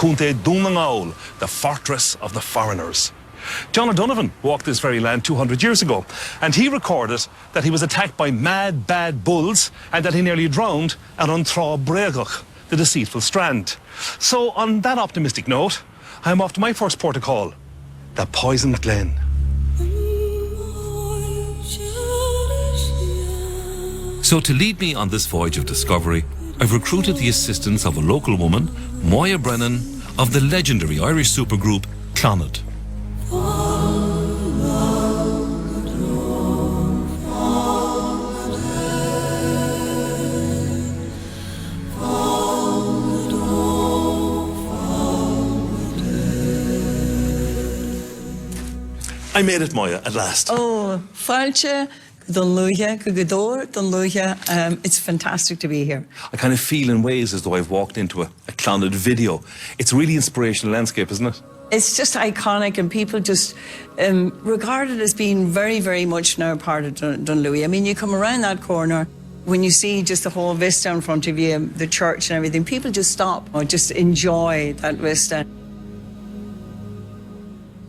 Cúnta Dúnmangáil, the fortress of the foreigners. John O'Donovan walked this very land 200 years ago, and he recorded that he was attacked by mad, bad bulls and that he nearly drowned at Untrá Breagach, the deceitful strand. So, on that optimistic note, I'm off to my first port of call, the Poisoned Glen. So to lead me on this voyage of discovery, I've recruited the assistance of a local woman, Moya Brennan, of the legendary Irish supergroup Clonard. I made it, Moya, at last. Oh, Falche, Don Luja, Gugador, Don Luja. It's fantastic to be here. I kind of feel in ways as though I've walked into a Clonard video. It's a really inspirational landscape, isn't it? It's just iconic, and people just regard it as being very, very much now part of Dunlewy. I mean, you come around that corner, when you see just the whole vista in front of you, the church and everything, people just stop or just enjoy that vista.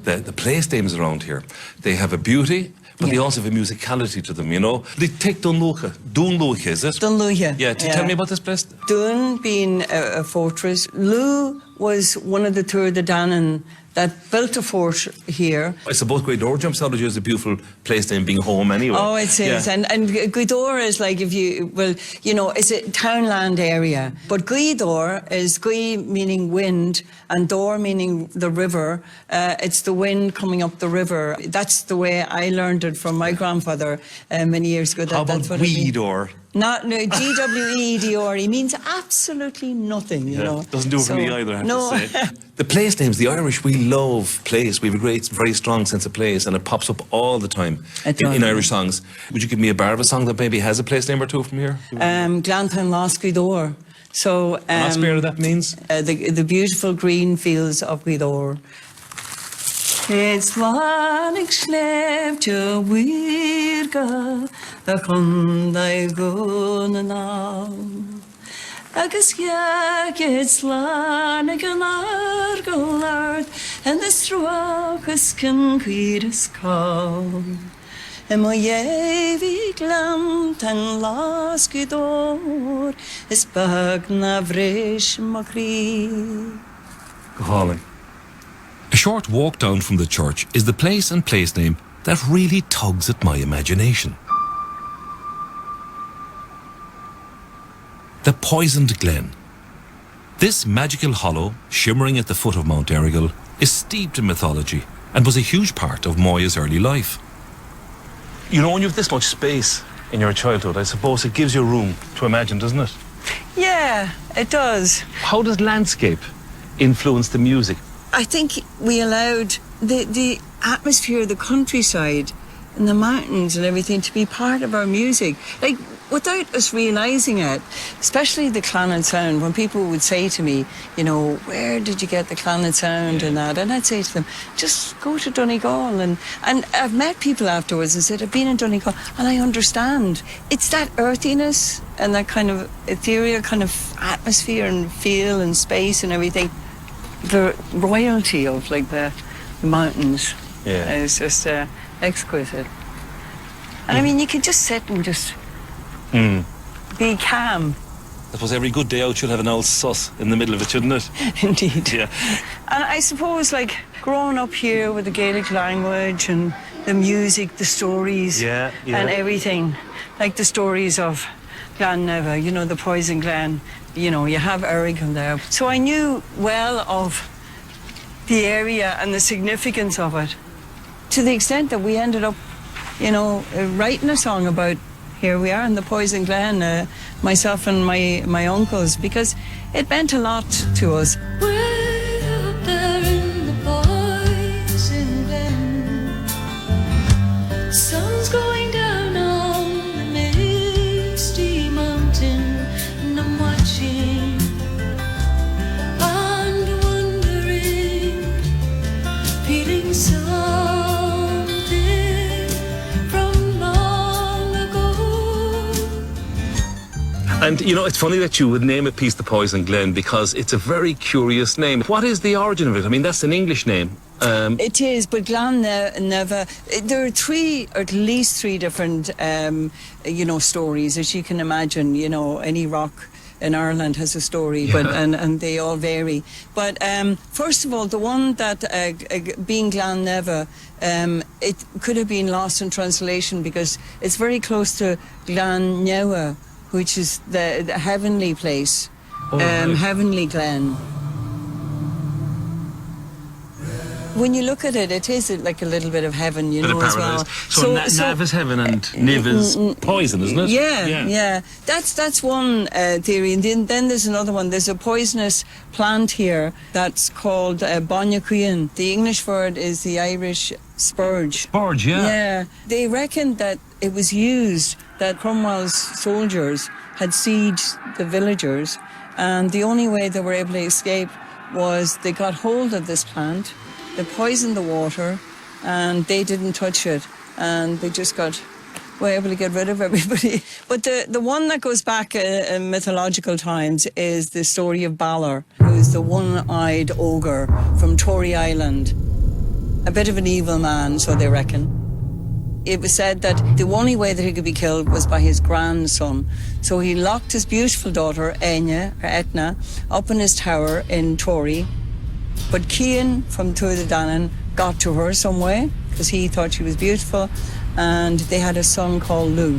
The place names around here, they have a beauty, but they also have a musicality to them, you know. They take Dunlucha, is it? Dunlucha. Yeah, tell me about this place. Dun being a fortress. Lu was one of the Tuatha Dé Danann that built a fort here. I suppose Gweedore jumps out at you as a beautiful place name, being home anyway. Oh, it is. Yeah. And Gweedore is like, if you, well, you know, it's a townland area. But Gweedore is Gwe meaning wind and Dor meaning the river. It's the wind coming up the river. That's the way I learned it from my grandfather many years ago. How about Gweedore? No, G-W-E-D-R-E means absolutely nothing, you know. Doesn't do it for me either, I have no. to say. The place names, the Irish, we love place. We have a great, very strong sense of place, and it pops up all the time in Irish songs. Would you give me a bar of a song that maybe has a place name or two from here? Glantan Las Gweedore. So, and that means? The beautiful green fields of Gweedore. It's vanig slefte wirga a chundai gunanam. Agus yak it's lanig an argalard and the strokes can queeris call. And Moya glant and Las Gweedore is bagna vrish makri. Calling. A short walk down from the church is the place and place name that really tugs at my imagination. The Poisoned Glen. This magical hollow, shimmering at the foot of Mount Errigal, is steeped in mythology and was a huge part of Moya's early life. You know, when you have this much space in your childhood, I suppose it gives you room to imagine, doesn't it? Yeah, it does. How does landscape influence the music? I think we allowed the atmosphere, the countryside and the mountains and everything to be part of our music. Like, without us realising it, especially the Clonard sound, when people would say to me, you know, where did you get the Clonard sound and that? And I'd say to them, just go to Donegal. And I've met people afterwards and said, I've been in Donegal and I understand. It's that earthiness and that kind of ethereal kind of atmosphere and feel and space and everything. The royalty of like the mountains is just exquisite. And I mean, you can just sit and just be calm. I suppose every good day out should have an old sus in the middle of it, shouldn't it? Indeed. Yeah. And I suppose, like, growing up here with the Gaelic language and the music, the stories and everything, like the stories of Glan Neva, you know, the Poison Glen, you know, you have Errigal there. So I knew well of the area and the significance of it, to the extent that we ended up, you know, writing a song about, here we are in the Poison Glen, myself and my uncles, because it meant a lot to us. Way up there in the Poison Glen, sun's going down on the misty mountain, and I'm watching and wondering, feeling something from long ago. And, you know, it's funny that you would name a piece the Poison Glen because it's a very curious name. What is the origin of it? I mean, that's an English name. It is, but Glan Neva, there are at least three different, stories, as you can imagine. You know, any rock in Ireland has a story, but and they all vary. But first of all, the one that being Glan Neva, it could have been lost in translation because it's very close to Glan Newa, which is the heavenly place, heavenly glen. When you look at it, it is like a little bit of heaven, you know, as well. So Nav is heaven and Niv is poison, isn't it? Yeah. That's one theory. And then there's another one. There's a poisonous plant here that's called Creedon. The English word is the Irish spurge. Spurge, yeah. Yeah. They reckon that it was used, that Cromwell's soldiers had sieged the villagers, and the only way they were able to escape was they got hold of this plant. They poisoned the water, and they didn't touch it, and they just were able to get rid of everybody. But the one that goes back in mythological times is the story of Balor, who's the one-eyed ogre from Tory Island. A bit of an evil man, so they reckon. It was said that the only way that he could be killed was by his grandson. So he locked his beautiful daughter, Etna, up in his tower in Tory. But Cian from Tuatha Danann got to her some way because he thought she was beautiful, and they had a son called Lou.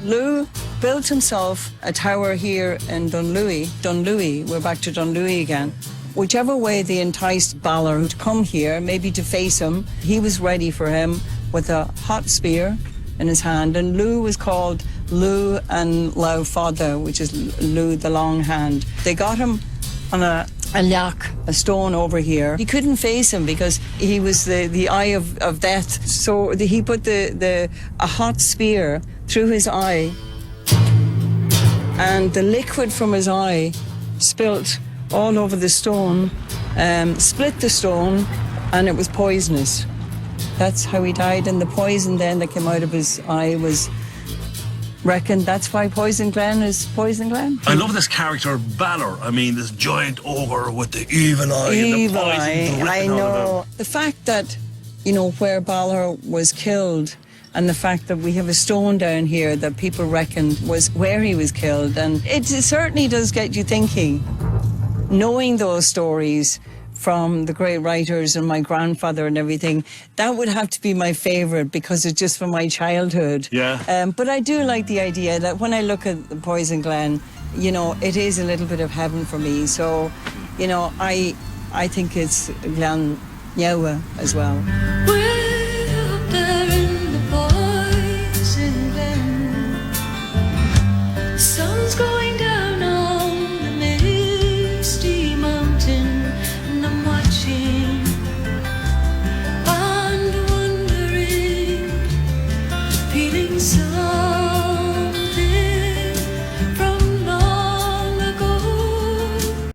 Lou built himself a tower here in Dunlewy. We're back to Dunlewy again. Whichever way they enticed Balor to come here, maybe to face him, he was ready for him with a hot spear in his hand, and Lou was called Lou and Lau Fada, which is Lou the long hand. They got him on a leach, a stone over here. He couldn't face him because he was the eye of death. So he put a hot spear through his eye, and the liquid from his eye spilt all over the stone, split the stone, and it was poisonous. That's how he died, and the poison then that came out of his eye was reckoned. That's why Poison Glen is Poison Glen. I love this character, Balor. I mean, this giant ogre with the evil eye and the poison dripping I out know. of him. The fact that, you know, where Balor was killed, and the fact that we have a stone down here that people reckoned was where he was killed, and it certainly does get you thinking. Knowing those stories from the great writers and my grandfather and everything, that would have to be my favourite because it's just from my childhood. Yeah. But I do like the idea that when I look at the Poison Glen, you know, it is a little bit of heaven for me. So, you know, I think it's Glen Newa as well.